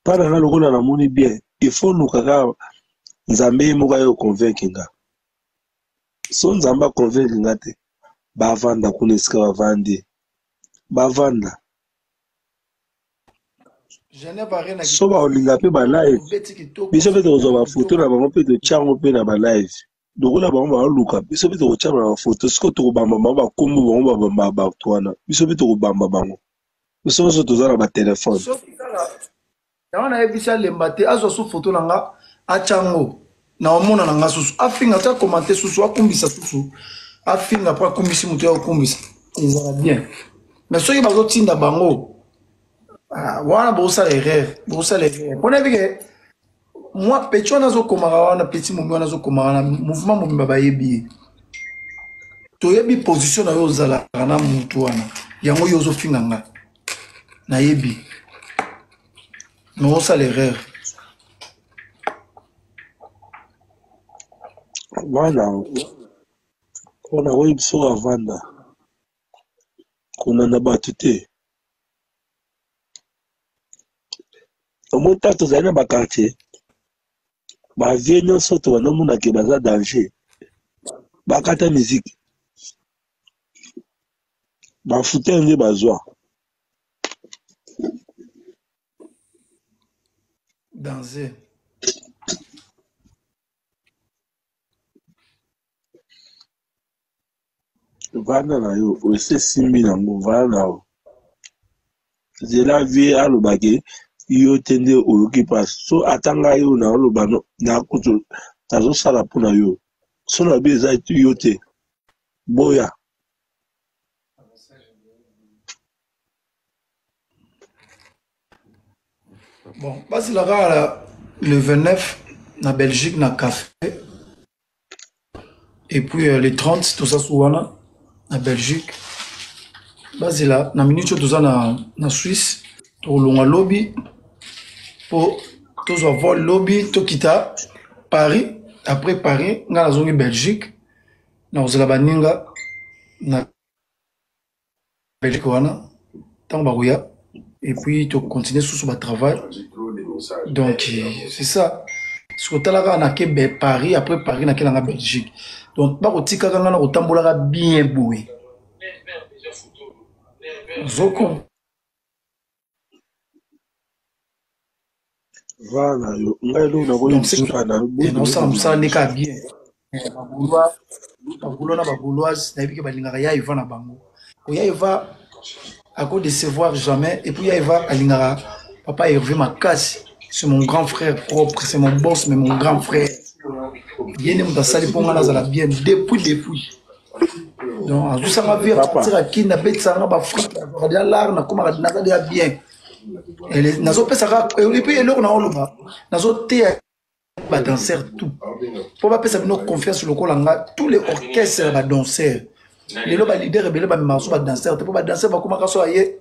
Pas dans le rôle à la monnaie bien. Il faut nous cagar. Nzambe moka yo convaincre nga. So nzamba convaincre nga te. Bavanda kuna esika bavandi. Bavanda. So ba olinga pe ba live. Biso pe tozo ba photo na bango pe to chango pe na ba live. Dokola bango ba luka. Biso pe to chango na photo. Siko to bamba ba kombo bango ba bamba ba twana. Biso pe to bamba bango. Biso so toza na ba téléphone. Yango na yebisa lemba te azwa su photo na nga achango na omona na nga susu afinga ta commenter susu akumbisa susu afinga po akumbisi mutu ya okumbisa ezala bien mais soki bazotinda bango wana bosala erreur mpona ebike moi peti wana azokomaka wana peti momi wana azokomaka wana mouvement mobimba bayebi ye toyebi position na yo ozalaka na mutu wana yango yo ozofinga nga nayebi mais osala erreur Wana on a oyo biso avanda kuna na bato te omota tozali na bakartier bavie nyonso to banamonake baza danger bakata musique bafute nde bazwa danger vanda na yo ose simbi nango vala na yo zela vie alobake yo te nde oyoki mpasi so atanga yo na oloba na kutu nazosala mpona yo so na bi eza yo te boya bon basila kaka le 29 na Belgique na café et puis le 30 toza su wana na Belgique basila na minute oyo toza na Suisse tokolonga lobi po tozwa vol lobi tokita Paris après Paris nga nazongi Belgique nakozala baninga na Belgique wana ntango bakoya et puis tu continues sous son travail. Donc c'est ça. Ce que tu as là na Paris après Paris na la Belgique. Donc ba kotika kanga na kotambola bien boui. Zoko. Voilà, ngai na boyi suka na boyi. Non ça n'est ka bien. Bagoulois na bagouloise na biki balingaka ya Iva na bango. Ya Iva à cause de se voir jamais. Et puis, il va à Lingara. Papa Hervé Makassi. C'est mon grand frère propre. C'est mon boss, mais mon grand frère. Il est dans salle pour la bien. Depuis. Donc, tout ça m'a vu partir à qui n'a pas de sang, à fric, à l'art, n'a comme à bien. Et nazo pe saka et puis eloko na oloba nazo te ba danser tout. Pour pas pesa bino confiance le kolanga tous les orchestres ba danseurs. Les loba leader ebele ba marso ba danseur te po ba danser ba komaka so aye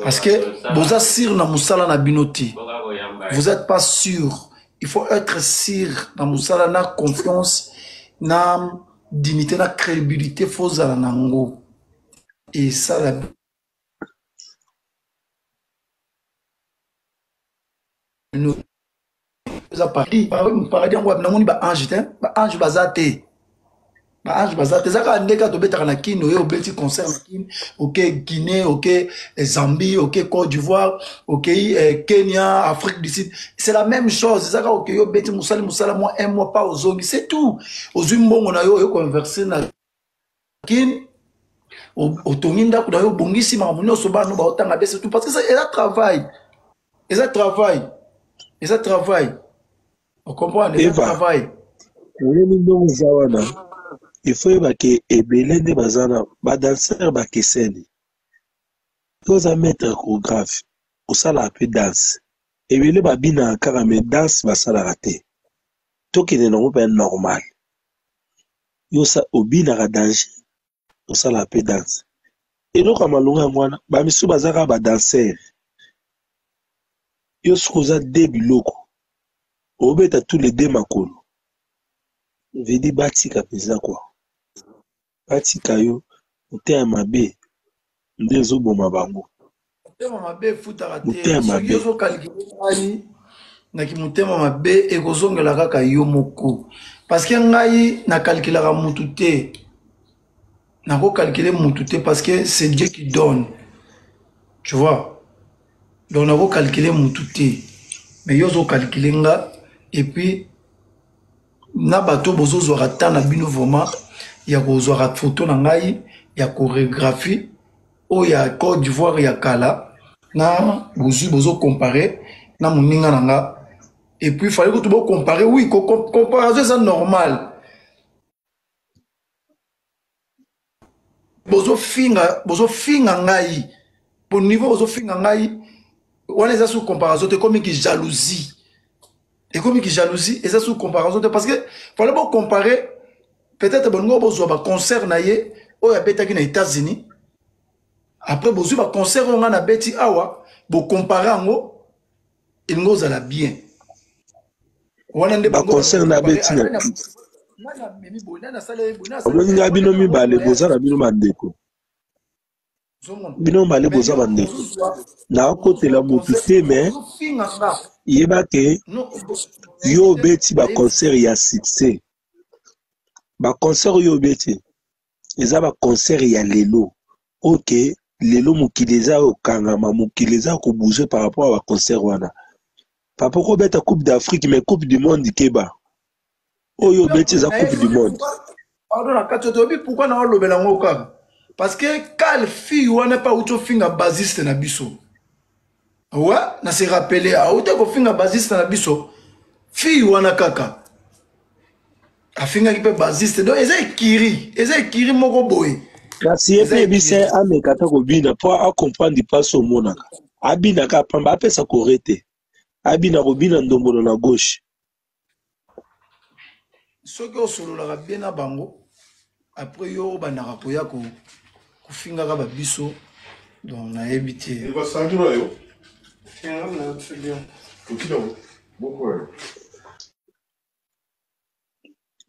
parce que boza sir na musala na binoti vous êtes pas sûr il faut être sûr na musala na confiance na dignité na crédibilité faut zala nango et ça la nous a parlé paradis on va na moni ba ange bazate Ange Bazate, zaka ndeka to betaka na kino yo beti concert na kino, OK Guinée, OK Zambie, OK Côte d'Ivoire, OK Kenya, Afrique du Sud. C'est la même chose. Zaka OK yo beti musala moi un mois pas aux zones, c'est tout. Aux mbongo na yo converser na kin au toninda ko na yo bongisi ma munyo so ba no ba otanga be c'est tout parce que ça est travail. Et ça travail. On comprend le travail. Il faut que ebele nde bazana ba danseur ba keseni toza mettre chorégraphe osala pe danse ebele babina kaka me danse basala raté tokende nango pe normal yo sa obina ka danger osala pe danse eloko malonga mwana ba misu bazaka ba danseur yo sokoza de biloko obeta tous les deux makolo vedi batika peza kwa batika yo oteya mabe nde ezoboma bango motema mabe efutaka te motema soki mabe ozokalkile ngai naki motema mabe ekozongela kaka yo moko parce que ngai nakalkilaka mutu te nakokalkile mutu te parce que c'est Dieu qui donne tu vois donc nakokalkile mutu te mais yo ozokalkile nga et puis na bato bozozwaka ta na bino vraiment ya kozwaka photo na ngai ya chorégraphie oyo ya Côte d'Ivoire ya kala na bozwi bozocompare na moninga na nga et puis fallait que tu bo comparer oui comparaison c'est normal bozofinga ngai pour niveau bozofinga ngai wana eza sous comparaison te comme ki jalousie et comme qui jalousie et ça sous comparaison parce que fallait pas comparer peut-être bongo bozwa ba concert na ye o ya betaki na États-Unis après bozwa ba concert on na beti awa bo comparer ngo il ngoza la bien wana nde ba concert na beti na omoni nga bino mibale boza na bino bandeko bino mibale boza bandeko nakotela motu te mais yeba ke yo obeti baconcert ya succès baconcert oyo obeti eza baconcert ya lelo ok lelo mokili eza okangama mokili eza kobouge par rapport à baconcert wana papa kobeta coupe d'Afrique mais coupe du monde keba oyo obeti eza coupe du monde pourquoi na olobela ngo kaka parce que kale fille wana pa uto finga basiste na biso ouais na se rappeler auto ko finga basiste na biso fille wana kaka afinga ki pe basiste donc eza ekiri moko boye kasi yepe bise ameka ta kobina po a comprendre pas au monaka abina ka pamba apesa korete abina kobina ndombolo na gauche soki osololaka bien na bango après yo bandaka koya kofingaka babiso donc nayebi te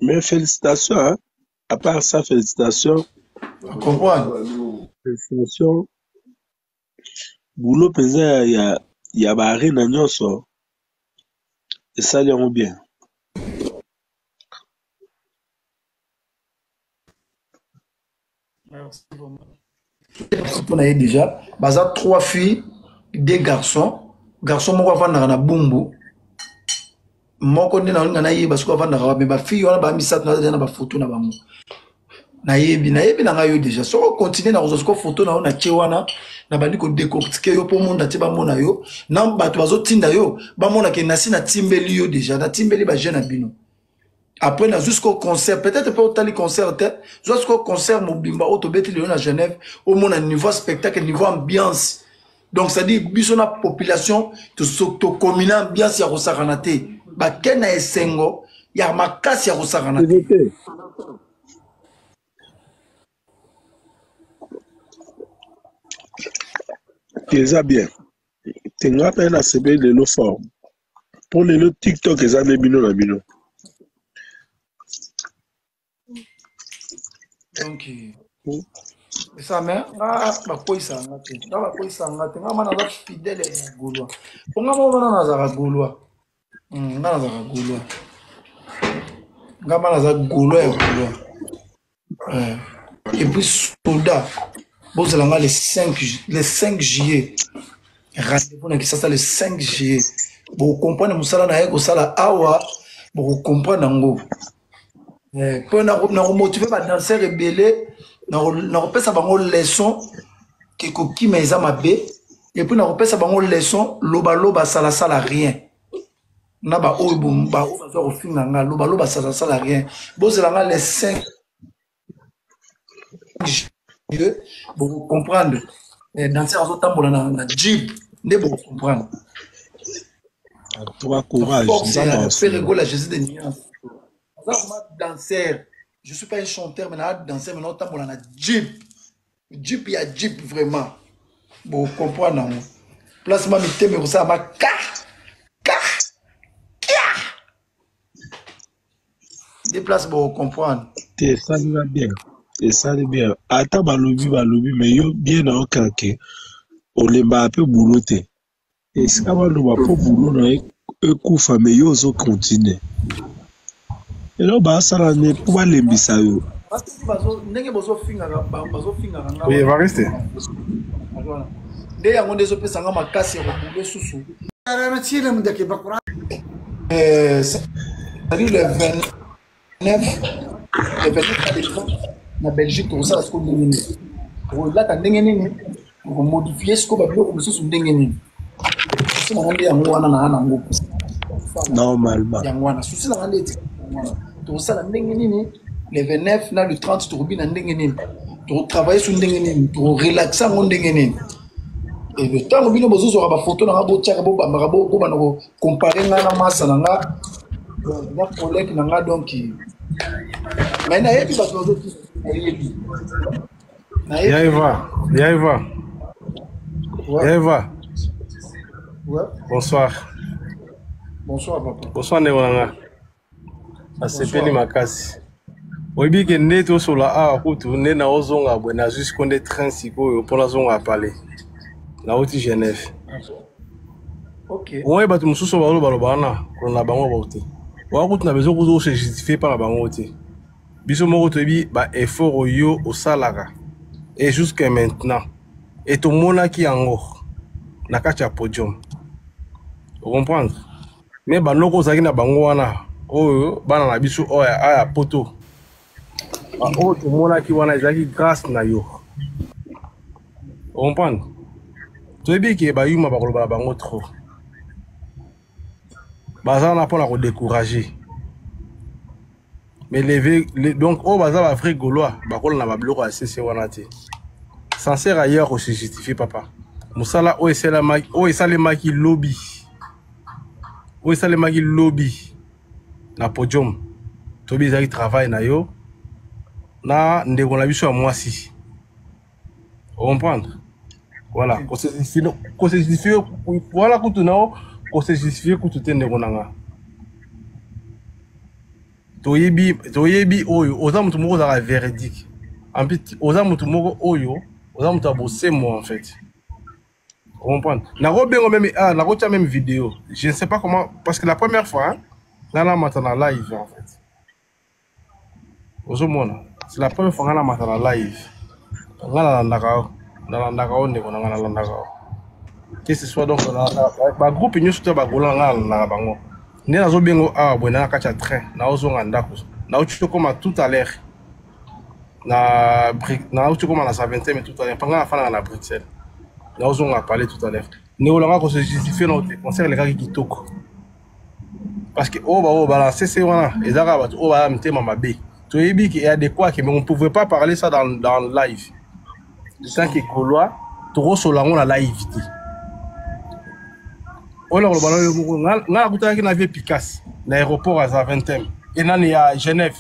mais félicitations hein? À part ça félicitations félicitations boulot penza ya baarena nyonso esali yango bien on a déjà baza 3 filles 2 garçons moko avandaka na bumbu moko nde naolinga nayeba soki avandaka me bafille wana bamisato naza na bafoto na bango nayebi na ngai yo déjà soki okontinue na kozwa siko foto na yo na tie wana na bandi kodecortike yo mpo monde atie bamona yo na bato bazotinda yo bamonake nasi natimbeli yo déjà natimbeli bajeune na bino après na jusqu'au concert peut-être pas otali concert te jusqu'au concert mobimba otobeti lelo na Genève au mona niveau spectacle niveau ambiance donc ça dit biso na population to commune ambiance ya kosakana te bakena esengo ya makasi ya kosakana te eza bien tenga pe na sebe lelo fort pour lelo TikTok eza ne bino na bino donc ça mais bakoyisa ngate nga bakoyisa ngate nga mana za fidèle ya Gaulois ponga mo bana nazaka Gaulois nga nazaka Gaulois nga mana za Gaulois ya Gaulois et puis soldat bozala nga le 5 juillet rendez-vous na Kisasa le 5 juillet bo comprendre musala na ye ko sala awa bo comprendre ngo pour na motiver ba danseur ebele na kopesa bango leçon ke kokima eza mabe et puis na kopesa bango leçon loba sala rien na ba oyo ba bazo kofinga nga loba sala rien bozela nga les 5 juillet bo comprendre danseur azotambola na jeep nde bo comprendre toi courage faire rigoler Jésus de nuance danseur je suis pas un chanteur mais na danseur mais notambola na jeep il y a jeep vraiment bon comprendre non placement miteme ko ça ma des places bon comprendre te ça va bien et ça va bien ata balobi mais yo bien na okake olemba un peu boulot te. Et ce qu'on va nous pour boulot na ekufa mais yo zo continue. Et là bah ça là ne pour lembisa yo. Oui, il va rester. Nde yango ndezo pesa nga makasi ya boulot susu. C'est-à-dire le 29 na Belgique pour ça ce qu'on dit. Là quand ndenge nini on modifier ce qu'on va bloquer comme ça sur ndenge nini. C'est mon ndi yango wana na ngo. Normalement. Yango wana souci na ndeti. Tout ça la ndenge nini le 29 na le 30 to na ndenge nini. To travailler sur ndenge nini, to relaxer ngo ndenge nini. Et le temps où nous avons des photos, nous avons comparé na massa na collègue na donc mais na yebi parce que Yaïva. Ouais. Bonsoir. Bonsoir papa. Bonsoir Néolanga. Asepeli makasi. Oyebi ke nde tosola awa kutu nde na ozonga bwe na jusqu'o nde train sikoyo mpona zonga apale na oti Genève. Ok. Oye bato mosusu baloba wana kolona bango baute wakutu na besoin kuzo se justifier mpa na bango te biso moko toyebi ba effort oyo osalaka et jusqu'à maintenant et tomonaki yango na kati ya podium comprendre mais banoko ozalaki na bango wana oyo bana na biso oyo aya poto oyo tomonaki wana ezalaki grâce na yo comprendre toyebi ke bayuma bakoloba na bango trop baza na pona ko décourager mais donc oh baza ba vrai gaulois bakola na ba biloko ya CC wana te sincère ailleurs se justifier papa musala o esalemaki lobby na podium tobi ezali travail na yo na ndeko na biso ya mwasi comprendre voilà ko se justifier voilà kutu nao ko se justifier kutu te ndeko nanga toyebi oyo oza mutu moko ozala véridique en plus oza mutu moko oyo oza mutu abosemo en fait comprendre nakobengo même nakotia même vidéo je ne sais pas comment parce que la première fois ngana mata na live en fait ozomona c'est la première fois ngana mata na live ngana nalandaka o ndeko nanga nalandaka o que ce soit donc ba groupe nyonso te bagola ngana na bango nde nazobengo awa boye na kati ya train naozonga ndako nauti tokoma tout à l'heure nauti tokoma na 20e tout à l'heure panga nafandaka na Bruxelles naozonga parler tout à l'heure neolanga ko se justifier na te concert lekaki kitoko parce que oyo balancer c'est wana ezaka bato oyo baya mitema mabe toyebi ke adéquat ke mais on pouvait pas parler ça dans live tant que Gaulois tokosolango na live te ola ko bana yo nga kutaki na vie Picasso na aéroport à 20e et nani à Genève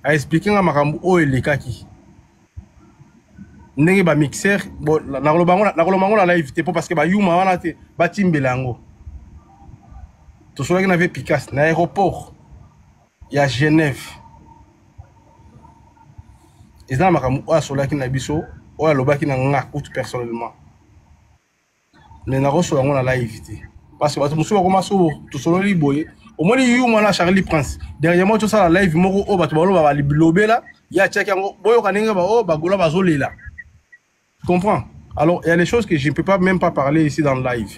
a expliqué nga makambo oyo lekaki ndenge ba mixeur bon na kolobango na live te parce que ba yuma wana te ba timbelango to sola na vie Picasso na aéroport ya Genève ezana makambo oyo asolaki na biso oyo alobaki na nga kutu personnellement mais na kosolango na live te parce que bato mosusu bakomaso tosololi boye omoni yuma na Charlie Prince dernièrement tosala live moko oyo bato baloba balobela ya tiaki yango boyoka ndenge bagola bazolela comprends alors il y a des choses que je ne peux pas même pas parler ici dans le live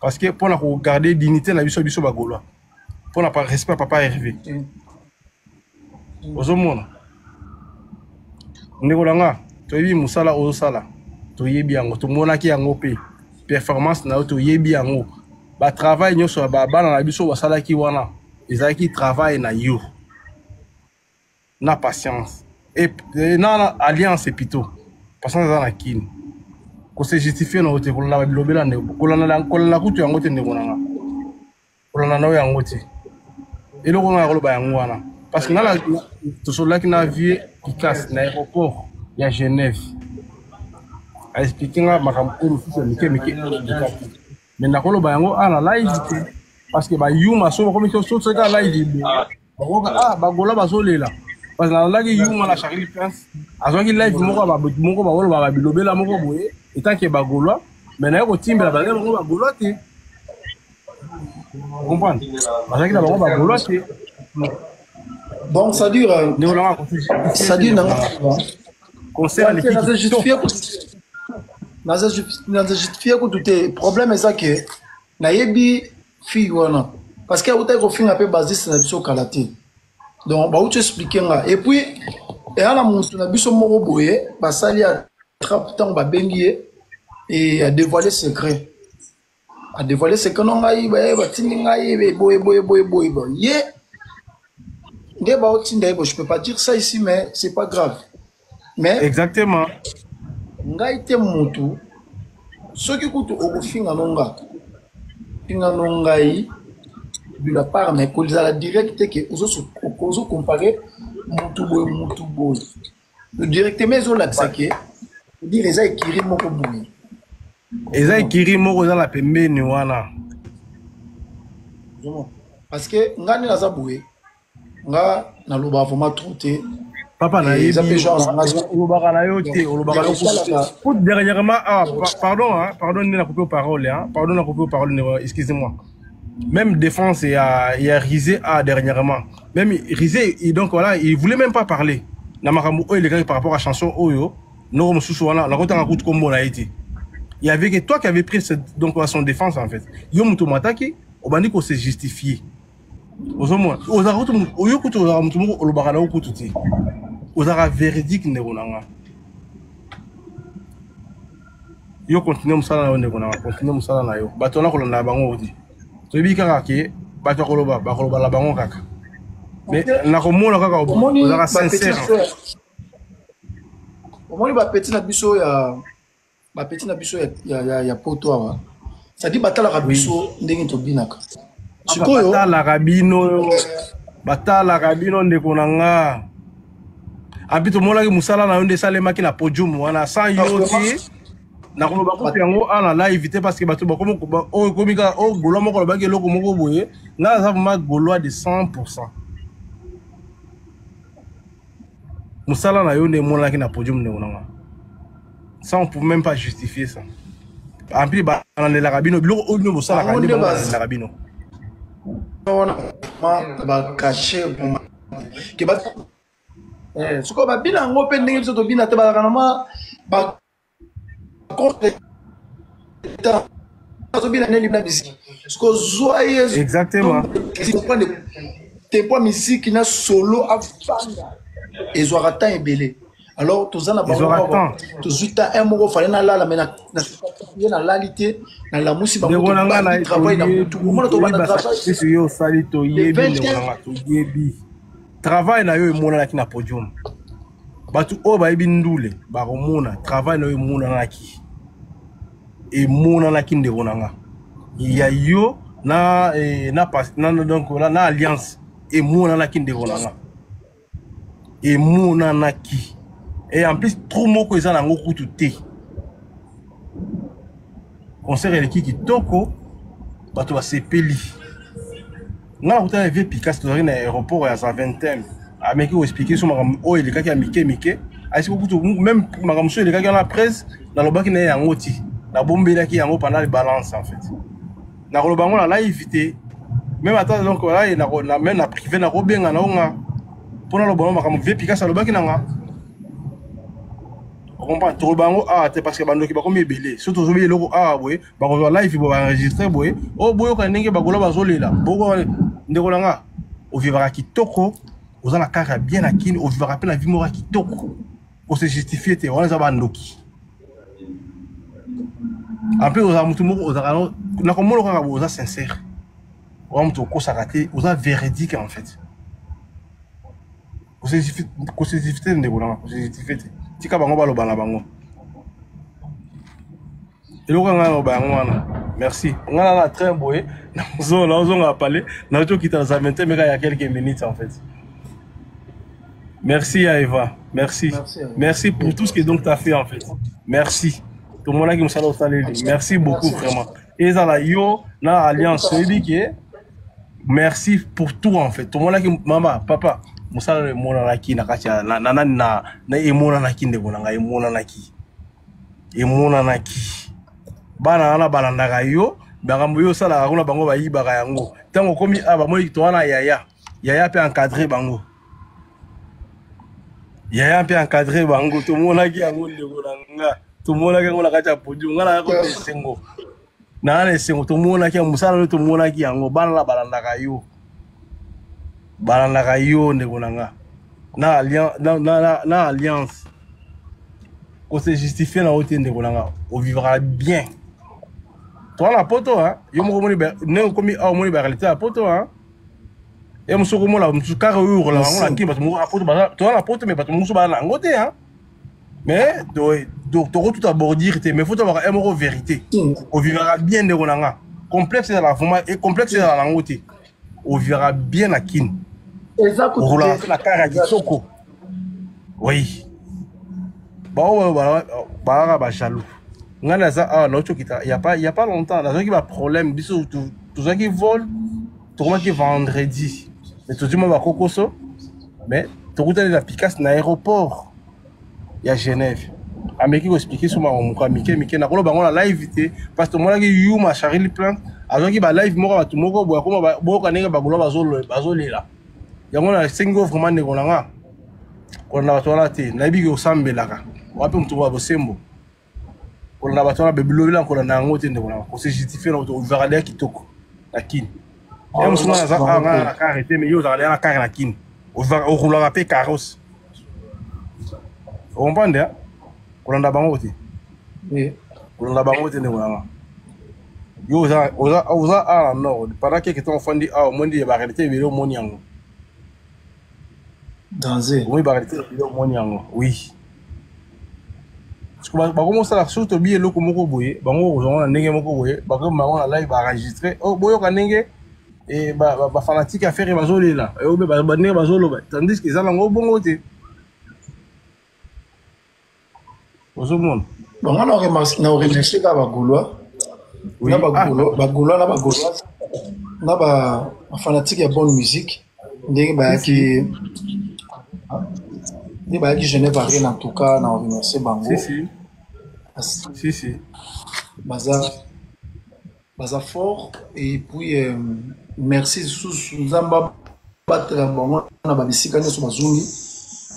parce que pour la garder dignité na biso bagola pour la respect à papa Hervé ozomona ndeko langa toyebi musala ozosala toyebi yango tomonaki yango pe performance na yo toyebi yango ba travail nyonso ba bana na biso basalaki wana ezalaki travail na yo na patience et na alliance plutôt patience za na kini ko se justifier na ote kolona ba bilobela ndeko kolona kutu yango te ndeko nanga kolona na yango te eloko nga koloba yango wana parce que na tosolaki na vie Picasso na aéroport ya Genève a expliqué nga makambo oyo mosusu mike mais nakoloba yango na live te parce que bayuma so bakomi soseka live bakoka bagola bazolela parce que nalandaki yuma na Charlie Prince azwaki live moko baloba babilobela moko boye etanke bagolwa Mais na ko timbela ba ngelo ba golote. Comprendre? Parce que la bango ba golote. Donc ça dure ça dure concert l'équipe. Naza justifier ko tout problème est ça que na yebi fi wana parce que autant ko finga pe basiste na biso kalaté. Donc ba tu expliquer nga et puis et ala mutu na biso moko boye basali a trap temps ba bengi et a dévoiler secret. A dévoiler secret non ngai ba tindi ngai boye ye je peux pas dire ça ici mais c'est pas grave. Mais exactement. Ngai te mutu soki kutu okofinga nonga finga nongai de la part mais que la direct que ozo comparer mutu boy le directement zo la tsake dire eza ekiri moko boye eza ekiri moko za la pembeni wana parce que ngani naza boye nga na loba vraiment troté. Papa na yebi olobaka na yo te olobaka pour dernièrement pardon na couper parole pardon na couper parole excusez-moi même défense il y a Rizé dernièrement même Rizé donc voilà il voulait même pas parler na makambo les gars par rapport à chanson oyo no mususu wana la kota ngakut kombo na été il y avait que toi qui avait pris donc son défense en fait yo mutu mataki obandi ko se justifier ozomona ozakutu oyo kutu mutu moko olobaka na okutu ti ozara véridique ndebonanga yo continue musala na yo ndebonanga continue musala na yo bato na kolanda bango odi toyebi kaka ke bato koloba bakoloba la bango kaka mais na komona kaka ozara sincère omoni ba petit na biso ya poto awa ça dit batala ka biso ndenge to binaka sikoyo batala kabino ndekonanga abito molaki musala na yonde salemaki na podium wana sans yoti na koloba ko yango ana live te parce que bato bakomo o komika o golo moko lo baki loko moko boye na za ma golo de 100%. Musala na yonde molaki na podium ndekonanga. Ça on peut même pas justifier ça. En plus ba na la rabino biloko o no musala ka ndi na rabino. Ba caché que ba ce qu'on va bien en open ndenge biso to bina te ba kana ma ba contre so bina ne libna musique ce que joyeux exactement si on prend des points musique na solo afanga et zoarata ebele alors tous en abandon tous uta un moko fallait na la mais na lalité na la musi ba travail na tout monde to ba travail c'est yo salito yebi to yebi travail na yo emona na kina podium batu o ba yebi ndule ba komona travail na yo emona na ki emona na kinde bonanga ya yo na donc na alliance emona na kinde bonanga emona na ki et en plus trop moko eza nango kutu te concert eleki kitoko bato basepeli nga na kutana vie Picasso tozalaki na aéroport ya Zaventem ameki koexplike so makambo oyo elekaki ya mike asi kokutu même makambo so elekaki wana presse nalobaki na ye yango ti nabombelaki yango pendant les balances en fait nakoloba yango na live te même ata donc même na privé nakobenga naonga mpona loba makambo vie Picasso alobaki nanga comprendre tout bango te parce que bandoki ba komi ebele surtout zo bile loko boye ba ko live bo ba enregistrer boye o boye ka ndenge ba gola ba zolela boko ndekola nga o vivra kitoko ozana kaka bien akini o vivra pe la vie mora kitoko o se justifier te wana za bandoki un peu oza mutu moko oza na komolo kaka oza sincère o mutu ko sakate oza véridique en fait o se justifier ndekola o se justifier tika bango baloba na bango eloko nga no bango wana merci nga na train boye na zonga parler na to kita za 20 mais il y a quelques minutes en fait merci Eva merci pour tout ce que donc tu as fait en fait merci tout le monde qui me salue merci beaucoup vraiment et ça là yo na alliance ebiki merci pour tout en fait tout le monde qui maman papa musala mona naki na kacha na emona naki ndeko na ngai emona naki bana wana balandaka yo bakambo yo sala kuna bango bayibaka yango tango komi bamoni to wana yaya pe encadrer bango yaya pe encadrer bango to mona ki yango ndeko nanga to mona ki ngona kacha podi ngala ko sengo na sengo to mona ki musala to mona ki yango bana la balandaka yo ndeko nanga na alliance on se justifie na hauteur ndeko nanga on vivra bien. Toi la poto hein, yo mo moni ne komi a moni ba réalité la poto hein. Et mo soko mo la mo kare yo la mo la ki ba mo a poto ba toi la poto mais ba mo so ba na ngote hein. Mais to tout abordir mais faut avoir une vérité. On vivra bien ndeko nanga. Complexe dans la forme et complexe dans la ngote. On vivra bien à kin. Exactement. On roulera la carrière du soko. Oui. Bah jaloux. Ngana za ah non il y a pas longtemps là qui va problème biso tout ça qui vole tout le monde qui vendredi mais tout le monde va kokoso mais tout le la Picasse na aéroport il y a Genève ameki ko expliquer sur ma mike na ko bango la live té parce que moi qui you ma Charlie Plante avant qui ba live moko batu moko boya ko bo kanenge ba gulo bazolela yango na singo vraiment ne konanga ko na batu la té na biki osambelaka wapi mtu wa bosembo on a battu la bébé là qu'on a ngoté ndekona ko se justifier na to varale kitoko lakini et on sona za la carité mais yo za la carré lakini on roula rapé carrosse on comprend hein on a bango te oui on a bango te ndekona yo za à nord pendant que ton fondi a au monde de la réalité mais au monde yango danger oui la réalité au monde yango oui. Parce que comment ça la surtout bien le comme boye bango on a ndenge moko boye bango bango na live enregistrer oh boyo ka ndenge et ba fanatique à faire bazoli là et obe ba ndenge bazolo tandis que ça lango bongo te ozo mon bon on a remercié ka ba goulois na ba goulois na ba fanatique ya bonne musique ndenge ba ki ni ba ki Genève rien en tout cas na remercier bango si baza fort et puis merci sous Zamba battre bango na ba bisika nso bazungi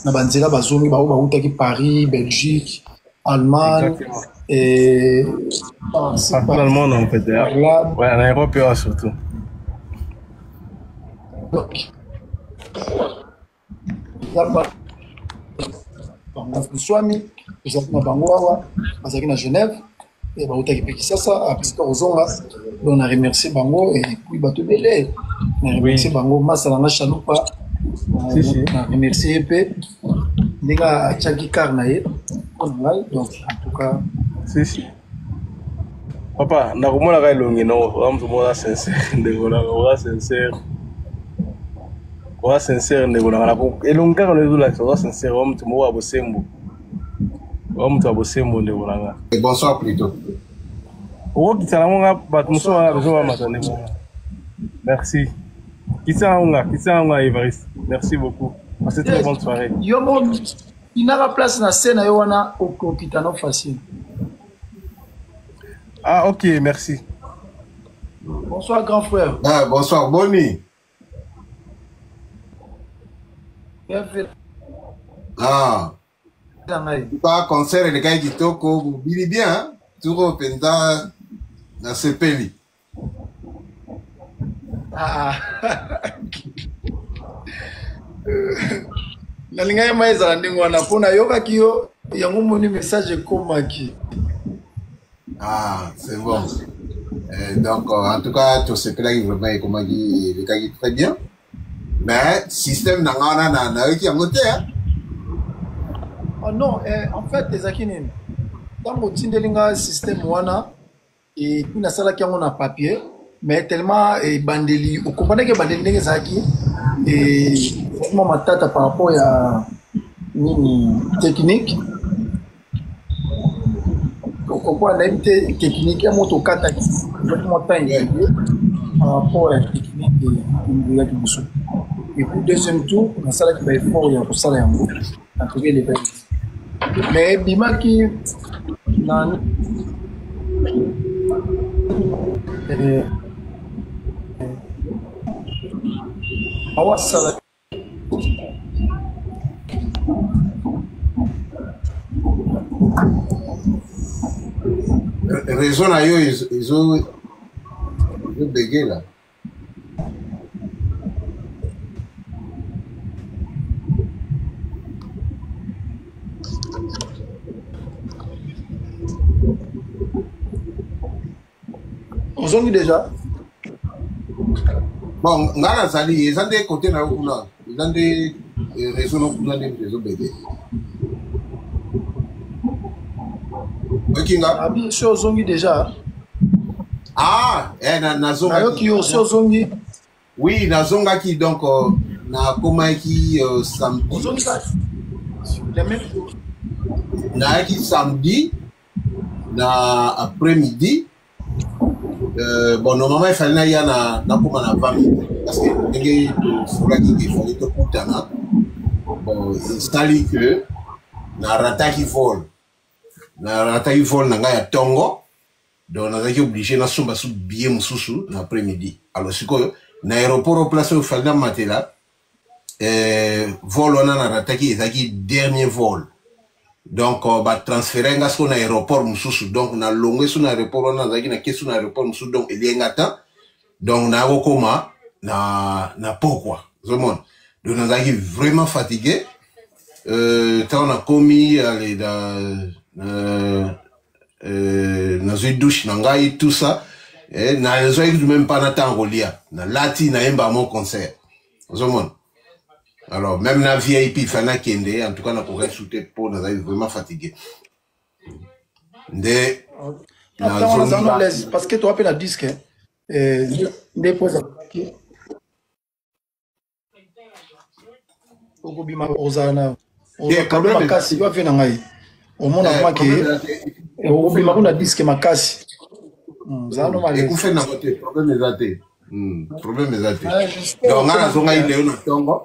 na banzela bazungi ba uta ki Paris Belgique Allemagne et dans le monde en fait ouais en Europe surtout Swami, exactement Bangoa, Bazaki na Genève, et Bautaki Pekisasa, après Ozonga, on a remercié Bango et puis Bato Belé. On a remercié Bango, Massalanga Chaloupa, on a remercié EP, Nega Tchaki Karnaye, donc en tout cas. Si. Papa, na kumona kai longi no, am tumona sincère, ndekona ko sincère. Ko sincère ndekona na ko elonga ko le ko sincère, am tumo bosembo. Am to bosembo ndekona. Bonsoir plutôt. O kitana bat muso na besoin matane. Merci. Kitana Évariste. Merci beaucoup. Passez très bonne soirée. Yo bon, il n'a pas place na scène yo wana au kitana facile. Ah ok, merci. Bonsoir grand frère. Ah, bonsoir, bonne nuit. Ah. Pas concert de Gaï Kitoko, il est bien, tout rependa dans ce pays. Ah. La linga ya maïza ndingwana pona yoka kiyo yango moni message komaki. Ah, c'est bon. Donc, en tout cas, tout ce que là, il vraiment, comment dire, le gars très bien. Mais, système n'a qui a monté, hein? Oh non, en fait, les akines, dans mon tindelinga système, wana, et puis, na sala qui a un papier, mais tellement, bandeli, vous comprenez que bandeli n'est zaki, et, vraiment, ma tata par rapport à, technique, on comprend la technique à moto kata vraiment temps par rapport à la technique de la Guinée. Et puis deuxième tour, on a ça qui va être fort pour ça là en tout cas les mais bima qui awasala Raison à eux, ils ont bégué là. Ils ont mis déjà. Bon, ngana sali, ils ont des côtés là où là, ils ont des raisons où là ils ont bégué. Ah bien sûr, ils ont mis déjà. Ah, na zonga. Qui oui, na zonga qui donc na comment qui samedi. Na qui samedi, na après-midi. Bon, normalement, il fallait y aller na comment na 20 minutes parce que il fallait te coutana. Bon, il s'agit que na rata qui vole. Na rata qui vole na ya tongo. Donc, on a été obligé de faire un billet l'après-midi. Alors, c'est quoi? L'aéroport au place où il fallait mater là, vol on a attaqué, c'est le dernier vol. Donc, on va transférer un gaz à l'aéroport. Donc, on a longué sur l'aéroport, on a attaqué sur l'aéroport. Donc, il y a un temps. Donc, on a un coma, na pourquoi. Donc, on a été vraiment fatigué. On a commis dans une douche nangai tout ça na les oeufs même pas na temps rolia na lati na emba mon concert alors même na VIP fana kende en tout cas na pour sauter pour na vraiment fatigué de parce que tu appelles la disque des fois au bima ozana problème makasi va venir ngai au monde a au bima kuna disque makasi zano malais ekufe na côté problème ezate problème ezate donc ngana zonga ile na tongo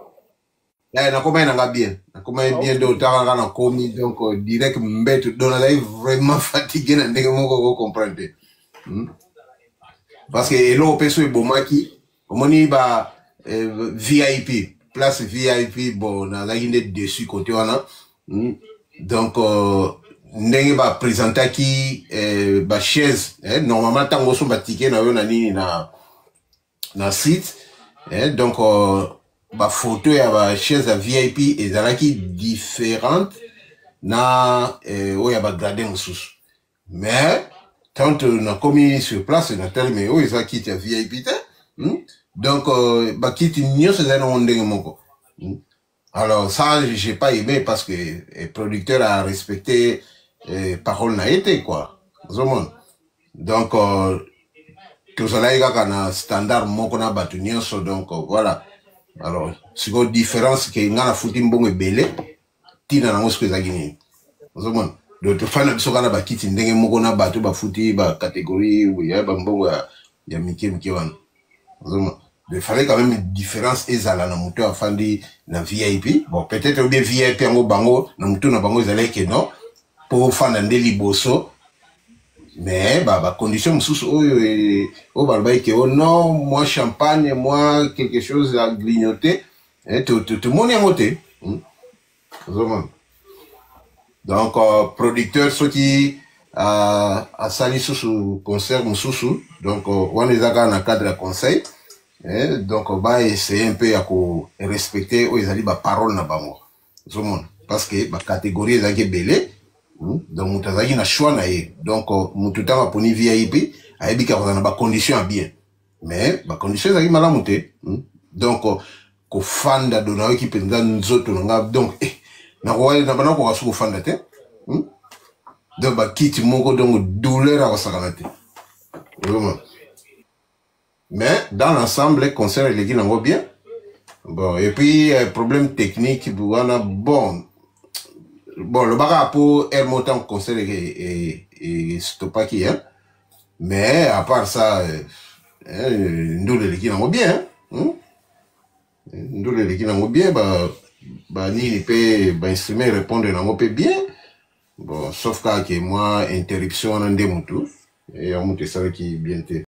na koma na bien na koma bien de otanga na komi donc direct mbeto donc là vraiment fatigué na ndenge moko ko comprendre parce que elo peso e bomaki omoni ba VIP place VIP bon na la inde dessus côté wana donc ndenge ba présenter qui ba chaise normalement tango so ba ticket na yo na nini na site donc ba photo ya ba chaise à VIP ezalaki différente na oya ba gradé mususu mais quand on a commis sur place na tel mais o ezaki ya VIP donc ba kiti nyonso ezana ndenge moko. Alors ça j'ai pas aimé parce que le producteur a respecté parole n'a été quoi. Donc que ça là un standard moko na batu nyonso donc voilà. Alors c'est une différence que ngana futi mbongo belé tina na ngosko ezagini. Donc to fana biso kana bakiti ndenge moko na batu ba futi ba catégorie ou ya ba mbongo ya mike wana. Il fallait quand même une différence ezala na muto afandi na VIP. Bon, peut-être bien VIP en bango, na muto na bango ezala que non, pour fanda nde liboso. Mais, bah, condition msusu oyo, balbaï que oh non, moi champagne, moi quelque chose à grignoter, tout le monde est monté. Donc, producteur, ceux qui a sali sous concert msusu, donc, on les a dans le cadre de conseil. Donc on va essayer un peu à respecter aux ali ba parole na bango parce que ba catégorie ezaki belé donc mutazaki na choix na ye donc mututa ba poni VIP ayebi ka na ba condition bien mais ba condition ezaki malamu te donc ko fanda dona ki penza nzoto nga donc na ko na bana ko kasu fanda te donc ba kiti moko donc douleur à sakanate vraiment. Mais dans l'ensemble, les concerts, les gens vont bien. Bon, et puis, problème technique, voilà, bon, le bagarre pour un montant concert et stoppa qui est. Mais, à part ça, nous, les gens vont bien. Nous, les gens vont bien, ni peut, instrument répondre, on peut bien. Bon, sauf que moi, interruption, on a des moutons. et on monte ça qui bien te